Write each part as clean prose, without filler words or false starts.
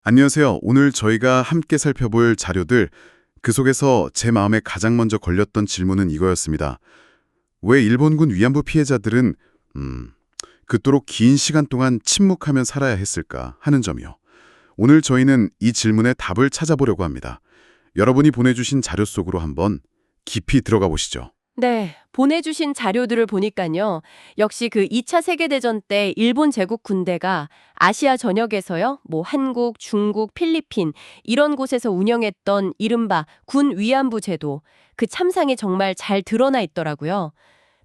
안녕하세요. 오늘 저희가 함께 살펴볼 자료들, 그 속에서 제 마음에 가장 먼저 걸렸던 질문은 이거였습니다. 왜 일본군 위안부 피해자들은 그토록 긴 시간 동안 침묵하며 살아야 했을까 하는 점이요. 오늘 저희는 이 질문에 답을 찾아보려고 합니다. 여러분이 보내주신 자료 속으로 한번 깊이 들어가 보시죠. 네, 보내주신 자료들을 보니까요. 역시 그 2차 세계대전 때 일본 제국 군대가 아시아 전역에서요. 한국, 중국, 필리핀 이런 곳에서 운영했던 이른바 군 위안부 제도, 그 참상이 정말 잘 드러나 있더라고요.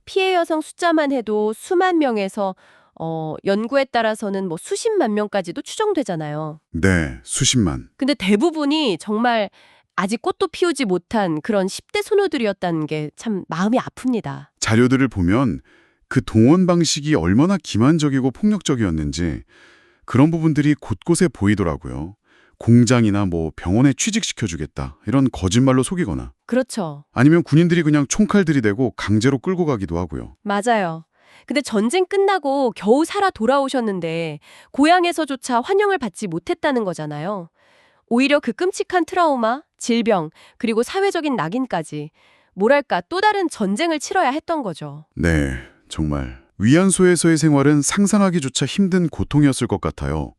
피해 여성 숫자만 해도 수만 명에서 연구에 따라서는 수십만 명까지도 추정되잖아요. 네, 수십만. 근데 대부분이 정말 아직 꽃도 피우지 못한 그런 10대 소녀들이었다는 게 참 마음이 아픕니다. 자료들을 보면 그 동원 방식이 얼마나 기만적이고 폭력적이었는지 그런 부분들이 곳곳에 보이더라고요. 공장이나 병원에 취직시켜주겠다 이런 거짓말로 속이거나 그렇죠. 아니면 군인들이 그냥 총칼 들이대고 강제로 끌고 가기도 하고요. 맞아요. 근데 전쟁 끝나고 겨우 살아 돌아오셨는데 고향에서조차 환영을 받지 못했다는 거잖아요. 오히려 그 끔찍한 트라우마, 질병, 그리고 사회적인 낙인까지 뭐랄까 또 다른 전쟁을 치러야 했던 거죠. 네, 정말 위안소에서의 생활은 상상하기조차 힘든 고통이었을 것 같아요.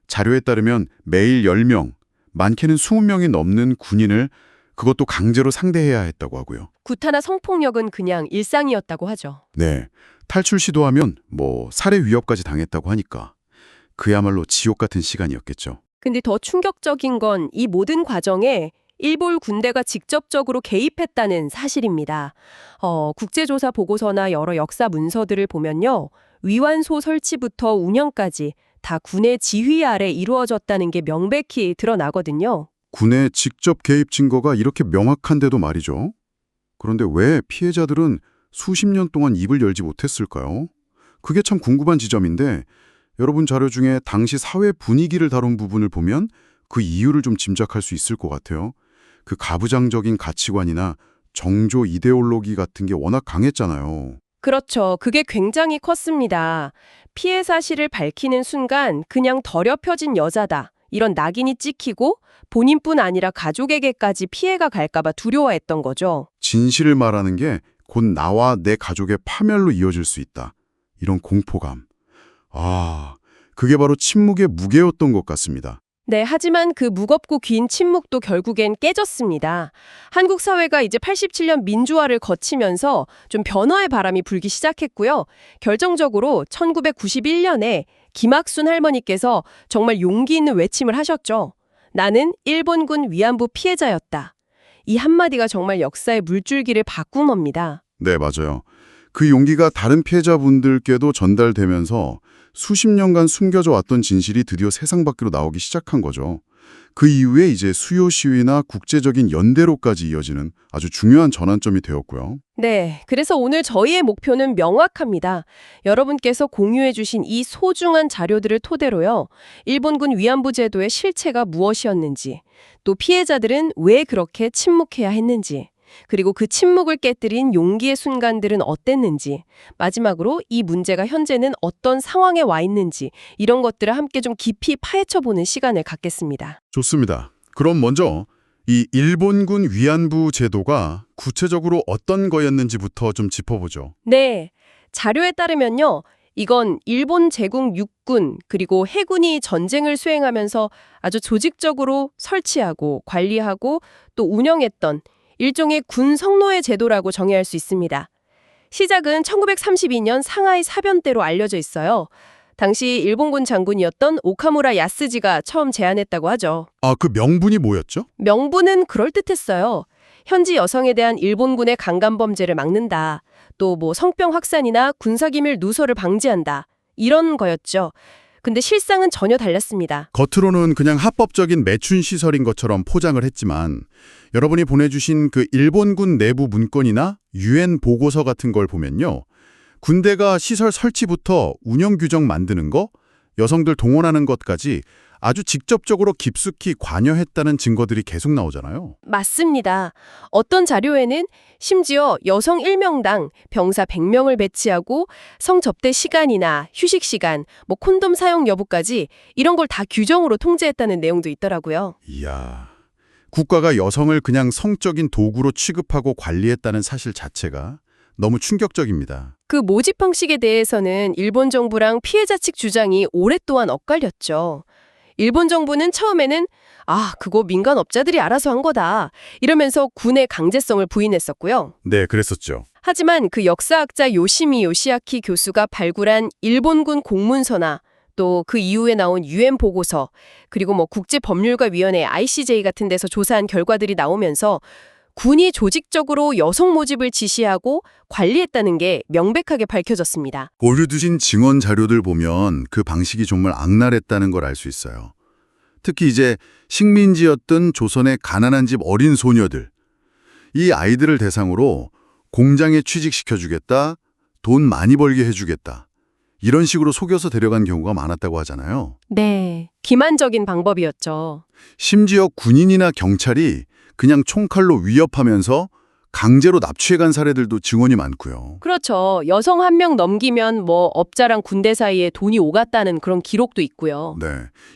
자료에 따르면 매일 10명, 많게는 20명이 넘는 군인을 그것도 강제로 상대해야 했다고 하고요. 구타나 성폭력은 그냥 일상이었다고 하죠. 네, 탈출 시도하면 살해 위협까지 당했다고 하니까 그야말로 지옥 같은 시간이었겠죠. 근데 더 충격적인 건 이 모든 과정에 일본 군대가 직접적으로 개입했다는 사실입니다. 국제조사 보고서나 여러 역사 문서들을 보면요. 위완소 설치부터 운영까지 다 군의 지휘 아래 이루어졌다는 게 명백히 드러나거든요. 군의 직접 개입 증거가 이렇게 명확한데도 말이죠. 그런데 왜 피해자들은 수십 년 동안 입을 열지 못했을까요? 그게 참 궁금한 지점인데 여러분 자료 중에 당시 사회 분위기를 다룬 부분을 보면 그 이유를 좀 짐작할 수 있을 것 같아요. 그 가부장적인 가치관이나 정조 이데올로기 같은 게 워낙 강했잖아요. 그렇죠. 그게 굉장히 컸습니다. 피해 사실을 밝히는 순간 그냥 더럽혀진 여자다. 이런 낙인이 찍히고 본인뿐 아니라 가족에게까지 피해가 갈까봐 두려워했던 거죠. 진실을 말하는 게 곧 나와 내 가족의 파멸로 이어질 수 있다. 이런 공포감. 그게 바로 침묵의 무게였던 것 같습니다. 네, 하지만 그 무겁고 긴 침묵도 결국엔 깨졌습니다. 한국 사회가 이제 87년 민주화를 거치면서 좀 변화의 바람이 불기 시작했고요. 결정적으로 1991년에 김학순 할머니께서 정말 용기 있는 외침을 하셨죠. 나는 일본군 위안부 피해자였다. 이 한마디가 정말 역사의 물줄기를 바꾼 겁니다. 네, 맞아요. 그 용기가 다른 피해자분들께도 전달되면서 수십 년간 숨겨져 왔던 진실이 드디어 세상 밖으로 나오기 시작한 거죠. 그 이후에 이제 수요 시위나 국제적인 연대로까지 이어지는 아주 중요한 전환점이 되었고요. 네, 그래서 오늘 저희의 목표는 명확합니다. 여러분께서 공유해 주신 이 소중한 자료들을 토대로요. 일본군 위안부 제도의 실체가 무엇이었는지, 또 피해자들은 왜 그렇게 침묵해야 했는지, 그리고 그 침묵을 깨뜨린 용기의 순간들은 어땠는지, 마지막으로 이 문제가 현재는 어떤 상황에 와 있는지 이런 것들을 함께 좀 깊이 파헤쳐보는 시간을 갖겠습니다. 좋습니다. 그럼 먼저 이 일본군 위안부 제도가 구체적으로 어떤 거였는지부터 좀 짚어보죠. 네, 자료에 따르면요. 이건 일본 제국 육군 그리고 해군이 전쟁을 수행하면서 아주 조직적으로 설치하고 관리하고 또 운영했던 일종의 군 성노예 제도라고 정의할 수 있습니다. 시작은 1932년 상하이 사변 때로 알려져 있어요. 당시 일본군 장군이었던 오카무라 야스지가 처음 제안했다고 하죠. 그 명분이 뭐였죠? 명분은 그럴듯했어요. 현지 여성에 대한 일본군의 강간 범죄를 막는다. 또 성병 확산이나 군사기밀 누설을 방지한다. 이런 거였죠. 근데 실상은 전혀 달랐습니다. 겉으로는 그냥 합법적인 매춘 시설인 것처럼 포장을 했지만 여러분이 보내주신 그 일본군 내부 문건이나 유엔 보고서 같은 걸 보면요. 군대가 시설 설치부터 운영 규정 만드는 거, 여성들 동원하는 것까지 아주 직접적으로 깊숙이 관여했다는 증거들이 계속 나오잖아요. 맞습니다. 어떤 자료에는 심지어 여성 1명당 병사 100명을 배치하고 성접대 시간이나 휴식 시간, 콘돔 사용 여부까지 이런 걸 다 규정으로 통제했다는 내용도 있더라고요. 이야, 국가가 여성을 그냥 성적인 도구로 취급하고 관리했다는 사실 자체가 너무 충격적입니다. 그 모집 방식에 대해서는 일본 정부랑 피해자 측 주장이 오랫동안 엇갈렸죠. 일본 정부는 처음에는 그거 민간업자들이 알아서 한 거다 이러면서 군의 강제성을 부인했었고요. 네, 그랬었죠. 하지만 그 역사학자 요시미 요시아키 교수가 발굴한 일본군 공문서나 또 그 이후에 나온 UN 보고서 그리고 국제법률가위원회 ICJ 같은 데서 조사한 결과들이 나오면서 군이 조직적으로 여성 모집을 지시하고 관리했다는 게 명백하게 밝혀졌습니다. 보여주신 증언 자료들 보면 그 방식이 정말 악랄했다는 걸 알 수 있어요. 특히 이제 식민지였던 조선의 가난한 집 어린 소녀들, 이 아이들을 대상으로 공장에 취직시켜주겠다, 돈 많이 벌게 해주겠다, 이런 식으로 속여서 데려간 경우가 많았다고 하잖아요. 네, 기만적인 방법이었죠. 심지어 군인이나 경찰이 그냥 총칼로 위협하면서 강제로 납치해간 사례들도 증언이 많고요. 그렇죠. 여성 1명 넘기면 업자랑 군대 사이에 돈이 오갔다는 그런 기록도 있고요. 네,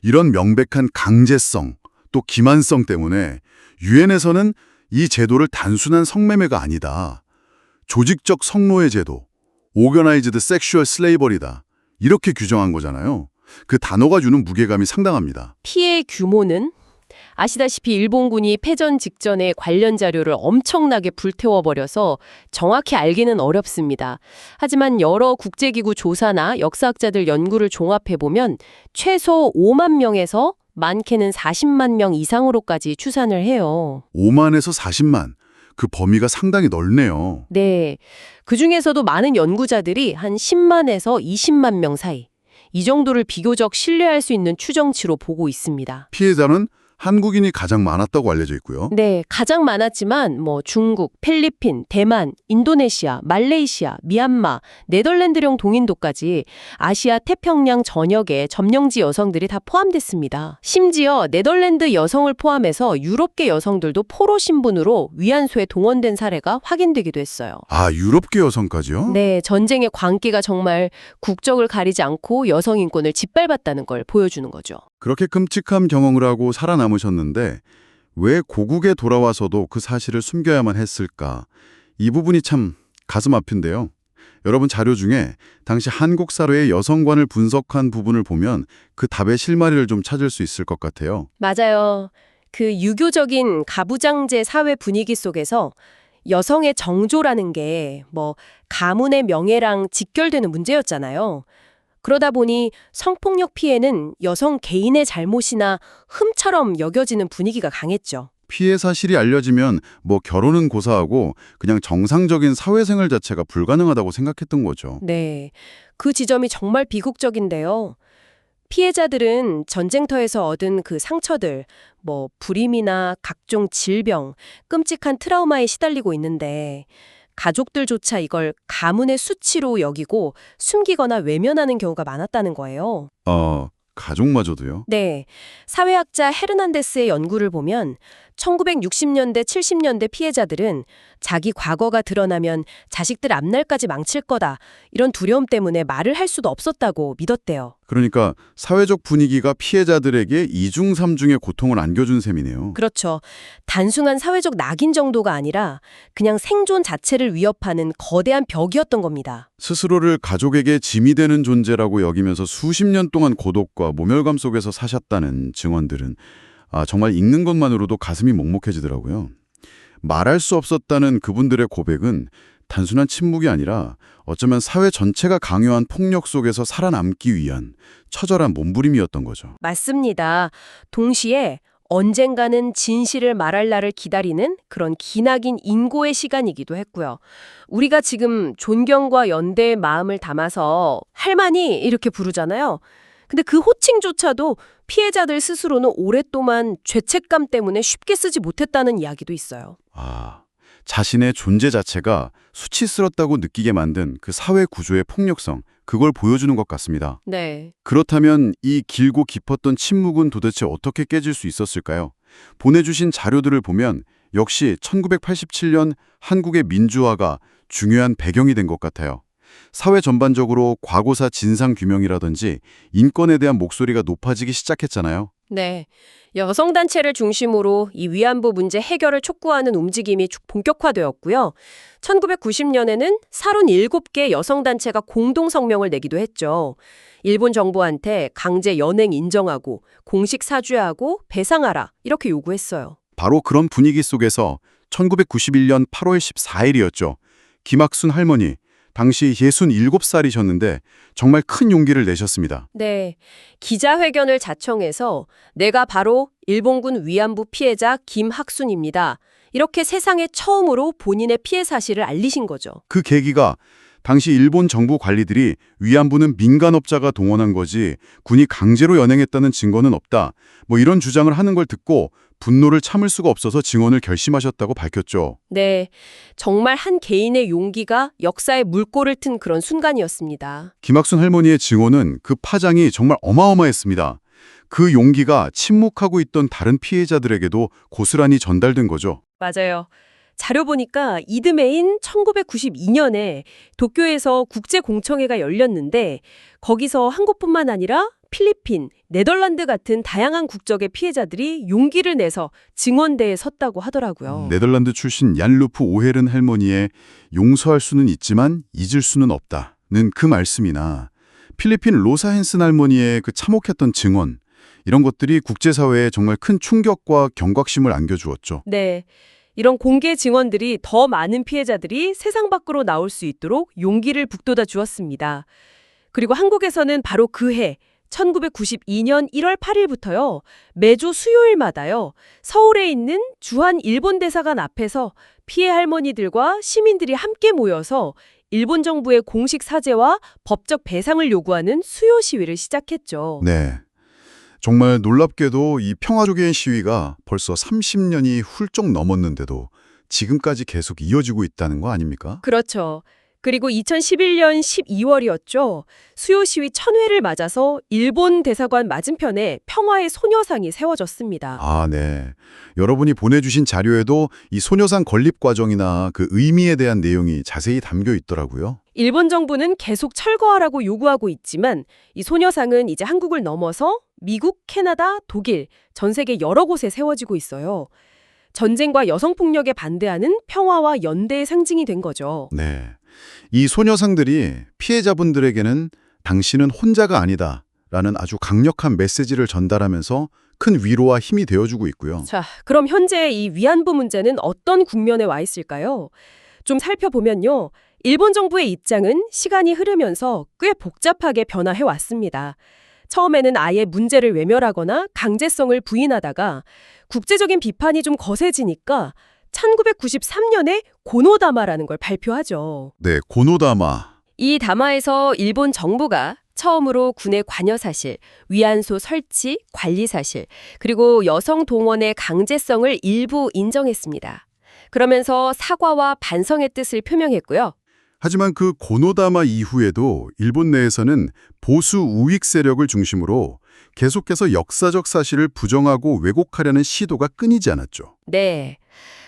이런 명백한 강제성, 또 기만성 때문에 유엔에서는 이 제도를 단순한 성매매가 아니다, 조직적 성노예 제도, Organized Sexual Slavery다, 이렇게 규정한 거잖아요. 그 단어가 주는 무게감이 상당합니다. 피해 규모는? 아시다시피 일본군이 패전 직전에 관련 자료를 엄청나게 불태워버려서 정확히 알기는 어렵습니다. 하지만 여러 국제기구 조사나 역사학자들 연구를 종합해보면 최소 5만 명에서 많게는 40만 명 이상으로까지 추산을 해요. 5만에서 40만, 그 범위가 상당히 넓네요. 네, 그중에서도 많은 연구자들이 한 10만에서 20만 명 사이, 이 정도를 비교적 신뢰할 수 있는 추정치로 보고 있습니다. 피해자는 한국인이 가장 많았다고 알려져 있고요. 네, 가장 많았지만 중국, 필리핀, 대만, 인도네시아, 말레이시아, 미얀마, 네덜란드령 동인도까지 아시아 태평양 전역의 점령지 여성들이 다 포함됐습니다. 심지어 네덜란드 여성을 포함해서 유럽계 여성들도 포로 신분으로 위안소에 동원된 사례가 확인되기도 했어요. 아, 유럽계 여성까지요? 네, 전쟁의 광기가 정말 국적을 가리지 않고 여성 인권을 짓밟았다는 걸 보여주는 거죠. 그렇게 끔찍한 경험을 하고 살아남으셨는데 왜 고국에 돌아와서도 그 사실을 숨겨야만 했을까? 이 부분이 참 가슴 아픈데요. 여러분 자료 중에 당시 한국 사회의 여성관을 분석한 부분을 보면 그 답의 실마리를 좀 찾을 수 있을 것 같아요. 맞아요. 그 유교적인 가부장제 사회 분위기 속에서 여성의 정조라는 게 가문의 명예랑 직결되는 문제였잖아요. 그러다 보니 성폭력 피해는 여성 개인의 잘못이나 흠처럼 여겨지는 분위기가 강했죠. 피해 사실이 알려지면 결혼은 고사하고 그냥 정상적인 사회생활 자체가 불가능하다고 생각했던 거죠. 네, 그 지점이 정말 비극적인데요. 피해자들은 전쟁터에서 얻은 그 상처들, 불임이나 각종 질병, 끔찍한 트라우마에 시달리고 있는데 가족들조차 이걸 가문의 수치로 여기고 숨기거나 외면하는 경우가 많았다는 거예요. 가족마저도요? 네, 사회학자 헤르난데스의 연구를 보면 1960년대, 70년대 피해자들은 자기 과거가 드러나면 자식들 앞날까지 망칠 거다, 이런 두려움 때문에 말을 할 수도 없었다고 믿었대요. 그러니까 사회적 분위기가 피해자들에게 이중삼중의 고통을 안겨준 셈이네요. 그렇죠. 단순한 사회적 낙인 정도가 아니라 그냥 생존 자체를 위협하는 거대한 벽이었던 겁니다. 스스로를 가족에게 짐이 되는 존재라고 여기면서 수십 년 동안 고독과 모멸감 속에서 사셨다는 증언들은 정말 읽는 것만으로도 가슴이 먹먹해지더라고요. 말할 수 없었다는 그분들의 고백은 단순한 침묵이 아니라 어쩌면 사회 전체가 강요한 폭력 속에서 살아남기 위한 처절한 몸부림이었던 거죠. 맞습니다. 동시에 언젠가는 진실을 말할 날을 기다리는 그런 기나긴 인고의 시간이기도 했고요. 우리가 지금 존경과 연대의 마음을 담아서 할머니 이렇게 부르잖아요. 근데 그 호칭조차도 피해자들 스스로는 오랫동안 죄책감 때문에 쉽게 쓰지 못했다는 이야기도 있어요. 자신의 존재 자체가 수치스럽다고 느끼게 만든 그 사회 구조의 폭력성, 그걸 보여주는 것 같습니다. 네. 그렇다면 이 길고 깊었던 침묵은 도대체 어떻게 깨질 수 있었을까요? 보내주신 자료들을 보면 역시 1987년 한국의 민주화가 중요한 배경이 된 것 같아요. 사회 전반적으로 과거사 진상규명이라든지 인권에 대한 목소리가 높아지기 시작했잖아요. 네. 여성단체를 중심으로 이 위안부 문제 해결을 촉구하는 움직임이 본격화되었고요. 1990년에는 37개 여성단체가 공동성명을 내기도 했죠. 일본 정부한테 강제 연행 인정하고 공식 사죄하고 배상하라 이렇게 요구했어요. 바로 그런 분위기 속에서 1991년 8월 14일이었죠. 김학순 할머니, 당시 67살이셨는데 정말 큰 용기를 내셨습니다. 네. 기자회견을 자청해서 내가 바로 일본군 위안부 피해자 김학순입니다. 이렇게 세상에 처음으로 본인의 피해 사실을 알리신 거죠. 그 계기가 당시 일본 정부 관리들이 위안부는 민간업자가 동원한 거지 군이 강제로 연행했다는 증거는 없다. 뭐 이런 주장을 하는 걸 듣고 분노를 참을 수가 없어서 증언을 결심하셨다고 밝혔죠. 네. 정말 한 개인의 용기가 역사에 물꼬를 튼 그런 순간이었습니다. 김학순 할머니의 증언은 그 파장이 정말 어마어마했습니다. 그 용기가 침묵하고 있던 다른 피해자들에게도 고스란히 전달된 거죠. 맞아요. 자료 보니까 이듬해인 1992년에 도쿄에서 국제공청회가 열렸는데 거기서 한국뿐만 아니라 필리핀, 네덜란드 같은 다양한 국적의 피해자들이 용기를 내서 증언대에 섰다고 하더라고요. 네덜란드 출신 얀루프 오헤른 할머니의 용서할 수는 있지만 잊을 수는 없다는 그 말씀이나 필리핀 로사 헨슨 할머니의 그 참혹했던 증언, 이런 것들이 국제사회에 정말 큰 충격과 경각심을 안겨주었죠. 네. 이런 공개 증언들이 더 많은 피해자들이 세상 밖으로 나올 수 있도록 용기를 북돋아 주었습니다. 그리고 한국에서는 바로 그 해 1992년 1월 8일부터요. 매주 수요일마다요. 서울에 있는 주한 일본 대사관 앞에서 피해 할머니들과 시민들이 함께 모여서 일본 정부의 공식 사죄와 법적 배상을 요구하는 수요 시위를 시작했죠. 네. 정말 놀랍게도 이 평화조개인 시위가 벌써 30년이 훌쩍 넘었는데도 지금까지 계속 이어지고 있다는 거 아닙니까? 그렇죠. 그리고 2011년 12월이었죠. 수요 시위 1000회를 맞아서 일본 대사관 맞은편에 평화의 소녀상이 세워졌습니다. 아, 네. 여러분이 보내주신 자료에도 이 소녀상 건립 과정이나 그 의미에 대한 내용이 자세히 담겨 있더라고요. 일본 정부는 계속 철거하라고 요구하고 있지만 이 소녀상은 이제 한국을 넘어서 미국, 캐나다, 독일, 전 세계 여러 곳에 세워지고 있어요. 전쟁과 여성폭력에 반대하는 평화와 연대의 상징이 된 거죠. 네. 이 소녀상들이 피해자분들에게는 당신은 혼자가 아니다 라는 아주 강력한 메시지를 전달하면서 큰 위로와 힘이 되어주고 있고요. 자, 그럼 현재 이 위안부 문제는 어떤 국면에 와 있을까요? 좀 살펴보면요. 일본 정부의 입장은 시간이 흐르면서 꽤 복잡하게 변화해 왔습니다. 처음에는 아예 문제를 외면하거나 강제성을 부인하다가 국제적인 비판이 좀 거세지니까 1993년에 고노다마라는 걸 발표하죠. 네, 고노다마. 이 담화에서 일본 정부가 처음으로 군의 관여 사실, 위안소 설치, 관리 사실, 그리고 여성 동원의 강제성을 일부 인정했습니다. 그러면서 사과와 반성의 뜻을 표명했고요. 하지만 그 고노다마 이후에도 일본 내에서는 보수 우익 세력을 중심으로 계속해서 역사적 사실을 부정하고 왜곡하려는 시도가 끊이지 않았죠. 네.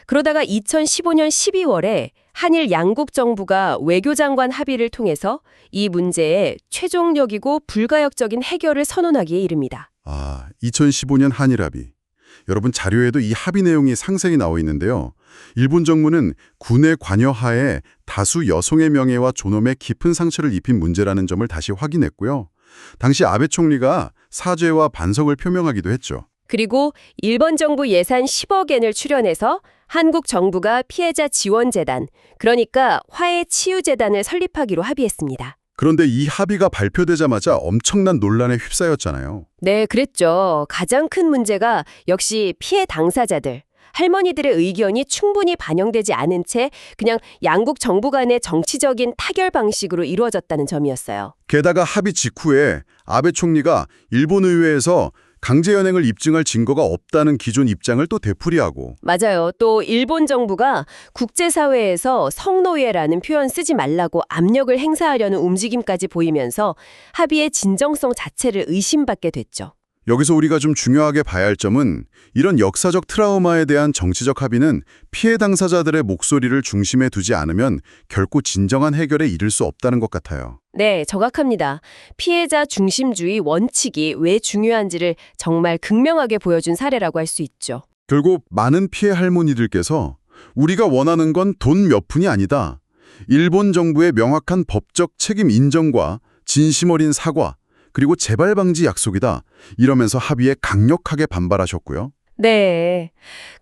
그러다가 2015년 12월에 한일 양국 정부가 외교장관 합의를 통해서 이 문제에 최종적이고 불가역적인 해결을 선언하기에 이릅니다. 2015년 한일 합의. 여러분 자료에도 이 합의 내용이 상세히 나와 있는데요. 일본 정부는 군의 관여하에 다수 여성의 명예와 존엄에 깊은 상처를 입힌 문제라는 점을 다시 확인했고요. 당시 아베 총리가 사죄와 반성을 표명하기도 했죠. 그리고 일본 정부 예산 10억엔을 출연해서 한국 정부가 피해자 지원재단, 그러니까 화해치유재단을 설립하기로 합의했습니다. 그런데 이 합의가 발표되자마자 엄청난 논란에 휩싸였잖아요. 네, 그랬죠. 가장 큰 문제가 역시 피해 당사자들, 할머니들의 의견이 충분히 반영되지 않은 채 그냥 양국 정부 간의 정치적인 타결 방식으로 이루어졌다는 점이었어요. 게다가 합의 직후에 아베 총리가 일본 의회에서 강제 연행을 입증할 증거가 없다는 기존 입장을 또 되풀이하고 맞아요. 또 일본 정부가 국제사회에서 성노예라는 표현 쓰지 말라고 압력을 행사하려는 움직임까지 보이면서 합의의 진정성 자체를 의심받게 됐죠. 여기서 우리가 좀 중요하게 봐야 할 점은 이런 역사적 트라우마에 대한 정치적 합의는 피해 당사자들의 목소리를 중심에 두지 않으면 결코 진정한 해결에 이를 수 없다는 것 같아요. 네, 정확합니다. 피해자 중심주의 원칙이 왜 중요한지를 정말 극명하게 보여준 사례라고 할 수 있죠. 결국 많은 피해 할머니들께서 우리가 원하는 건 돈 몇 푼이 아니다. 일본 정부의 명확한 법적 책임 인정과 진심 어린 사과, 그리고 재발 방지 약속이다. 이러면서 합의에 강력하게 반발하셨고요. 네.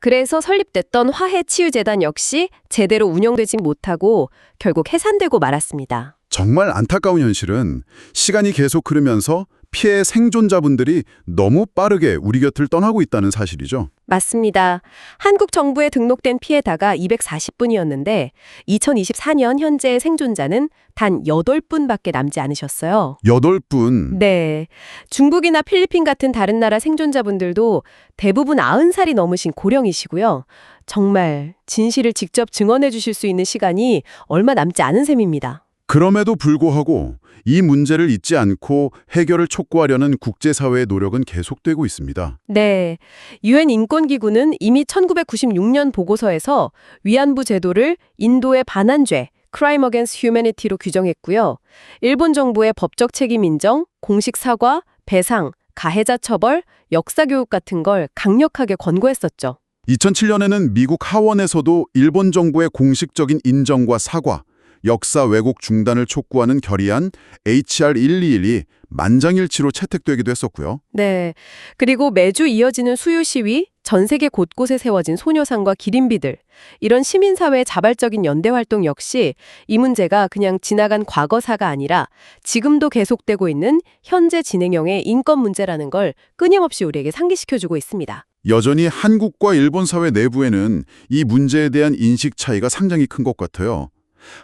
그래서 설립됐던 화해치유재단 역시 제대로 운영되지 못하고 결국 해산되고 말았습니다. 정말 안타까운 현실은 시간이 계속 흐르면서 피해 생존자분들이 너무 빠르게 우리 곁을 떠나고 있다는 사실이죠. 맞습니다. 한국 정부에 등록된 피해자가 240분이었는데 2024년 현재의 생존자는 단 8분밖에 남지 않으셨어요. 8분. 네. 중국이나 필리핀 같은 다른 나라 생존자분들도 대부분 90살이 넘으신 고령이시고요. 정말 진실을 직접 증언해 주실 수 있는 시간이 얼마 남지 않은 셈입니다. 그럼에도 불구하고 이 문제를 잊지 않고 해결을 촉구하려는 국제사회의 노력은 계속되고 있습니다. 네. 유엔 인권기구는 이미 1996년 보고서에서 위안부 제도를 인도의 반환죄, Crime Against Humanity로 규정했고요. 일본 정부의 법적 책임 인정, 공식 사과, 배상, 가해자 처벌, 역사교육 같은 걸 강력하게 권고했었죠. 2007년에는 미국 하원에서도 일본 정부의 공식적인 인정과 사과, 역사 왜곡 중단을 촉구하는 결의안 HR 1212이 만장일치로 채택되기도 했었고요. 네. 그리고 매주 이어지는 수요 시위, 전 세계 곳곳에 세워진 소녀상과 기린비들, 이런 시민사회의 자발적인 연대활동 역시 이 문제가 그냥 지나간 과거사가 아니라 지금도 계속되고 있는 현재 진행형의 인권 문제라는 걸 끊임없이 우리에게 상기시켜주고 있습니다. 여전히 한국과 일본 사회 내부에는 이 문제에 대한 인식 차이가 상당히 큰 것 같아요.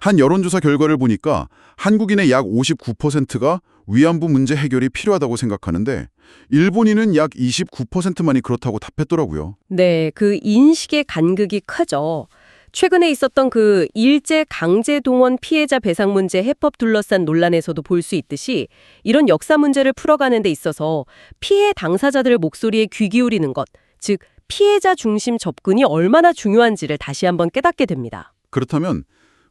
한 여론조사 결과를 보니까 한국인의 약 59%가 위안부 문제 해결이 필요하다고 생각하는데 일본인은 약 29%만이 그렇다고 답했더라고요. 네, 그 인식의 간극이 크죠. 최근에 있었던 그 일제 강제 동원 피해자 배상 문제 해법 둘러싼 논란에서도 볼 수 있듯이 이런 역사 문제를 풀어가는 데 있어서 피해 당사자들의 목소리에 귀 기울이는 것, 즉 피해자 중심 접근이 얼마나 중요한지를 다시 한번 깨닫게 됩니다. 그렇다면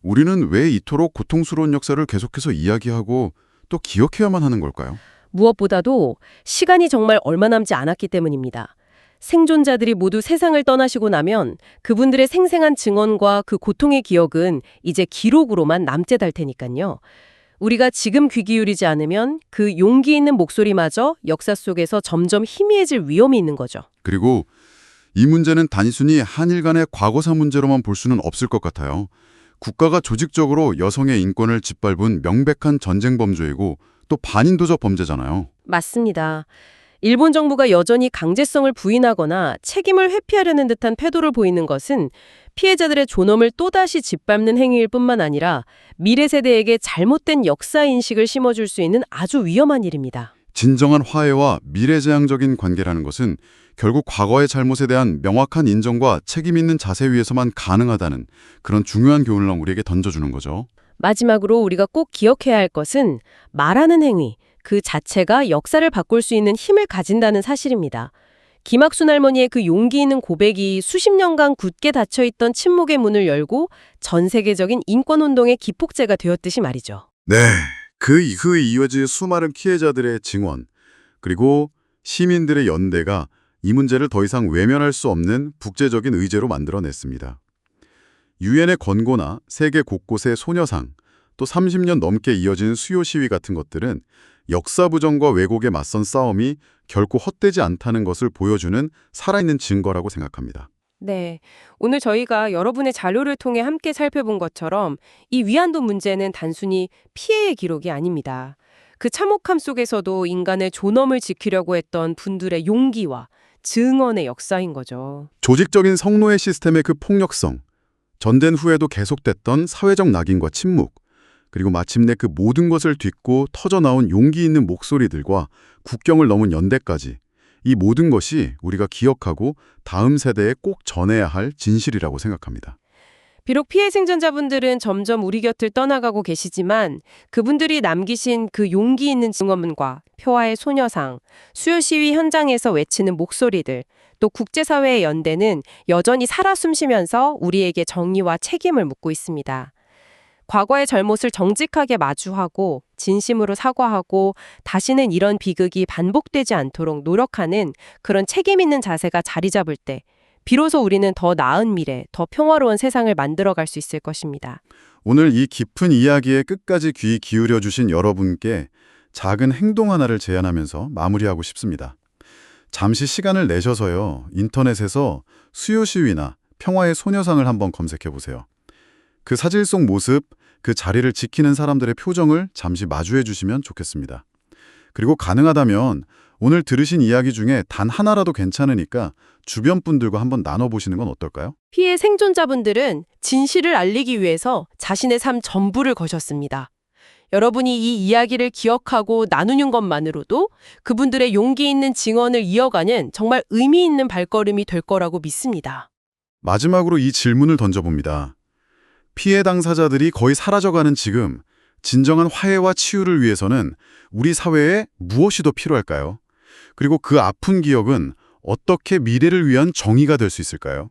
우리는 왜 이토록 고통스러운 역사를 계속해서 이야기하고 또 기억해야만 하는 걸까요? 무엇보다도 시간이 정말 얼마 남지 않았기 때문입니다. 생존자들이 모두 세상을 떠나시고 나면 그분들의 생생한 증언과 그 고통의 기억은 이제 기록으로만 남재달 테니까요. 우리가 지금 귀 기울이지 않으면 그 용기 있는 목소리마저 역사 속에서 점점 희미해질 위험이 있는 거죠. 그리고 이 문제는 단순히 한일 간의 과거사 문제로만 볼 수는 없을 것 같아요. 국가가 조직적으로 여성의 인권을 짓밟은 명백한 전쟁 범죄이고 또 반인도적 범죄잖아요. 맞습니다. 일본 정부가 여전히 강제성을 부인하거나 책임을 회피하려는 듯한 태도를 보이는 것은 피해자들의 존엄을 또다시 짓밟는 행위일 뿐만 아니라 미래 세대에게 잘못된 역사 인식을 심어줄 수 있는 아주 위험한 일입니다. 진정한 화해와 미래지향적인 관계라는 것은 결국 과거의 잘못에 대한 명확한 인정과 책임 있는 자세 위에서만 가능하다는 그런 중요한 교훈을 우리에게 던져주는 거죠. 마지막으로 우리가 꼭 기억해야 할 것은 말하는 행위, 그 자체가 역사를 바꿀 수 있는 힘을 가진다는 사실입니다. 김학순 할머니의 그 용기 있는 고백이 수십 년간 굳게 닫혀있던 침묵의 문을 열고 전 세계적인 인권운동의 기폭제가 되었듯이 말이죠. 네, 그 이후에 이어질 수많은 피해자들의 증언, 그리고 시민들의 연대가 이 문제를 더 이상 외면할 수 없는 국제적인 의제로 만들어냈습니다. 유엔의 권고나 세계 곳곳의 소녀상, 또 30년 넘게 이어진 수요 시위 같은 것들은 역사 부정과 왜곡에 맞선 싸움이 결코 헛되지 않다는 것을 보여주는 살아있는 증거라고 생각합니다. 네, 오늘 저희가 여러분의 자료를 통해 함께 살펴본 것처럼 이 위안부 문제는 단순히 피해의 기록이 아닙니다. 그 참혹함 속에서도 인간의 존엄을 지키려고 했던 분들의 용기와 증언의 역사인 거죠. 조직적인 성노예 시스템의 그 폭력성, 전된 후에도 계속됐던 사회적 낙인과 침묵, 그리고 마침내 그 모든 것을 딛고 터져나온 용기 있는 목소리들과 국경을 넘은 연대까지 이 모든 것이 우리가 기억하고 다음 세대에 꼭 전해야 할 진실이라고 생각합니다. 비록 피해 생존자분들은 점점 우리 곁을 떠나가고 계시지만 그분들이 남기신 그 용기 있는 증언문과 표와의 소녀상, 수요 시위 현장에서 외치는 목소리들, 또 국제사회의 연대는 여전히 살아 숨쉬면서 우리에게 정의와 책임을 묻고 있습니다. 과거의 잘못을 정직하게 마주하고 진심으로 사과하고 다시는 이런 비극이 반복되지 않도록 노력하는 그런 책임 있는 자세가 자리 잡을 때 비로소 우리는 더 나은 미래, 더 평화로운 세상을 만들어갈 수 있을 것입니다. 오늘 이 깊은 이야기에 끝까지 귀 기울여 주신 여러분께 작은 행동 하나를 제안하면서 마무리하고 싶습니다. 잠시 시간을 내셔서요. 인터넷에서 수요 시위나 평화의 소녀상을 한번 검색해 보세요. 그 사진 속 모습, 그 자리를 지키는 사람들의 표정을 잠시 마주해 주시면 좋겠습니다. 그리고 가능하다면 오늘 들으신 이야기 중에 단 하나라도 괜찮으니까 주변 분들과 한번 나눠보시는 건 어떨까요? 피해 생존자분들은 진실을 알리기 위해서 자신의 삶 전부를 거셨습니다. 여러분이 이 이야기를 기억하고 나누는 것만으로도 그분들의 용기 있는 증언을 이어가는 정말 의미 있는 발걸음이 될 거라고 믿습니다. 마지막으로 이 질문을 던져봅니다. 피해 당사자들이 거의 사라져가는 지금 진정한 화해와 치유를 위해서는 우리 사회에 무엇이 더 필요할까요? 그리고 그 아픈 기억은 어떻게 미래를 위한 정의가 될 수 있을까요?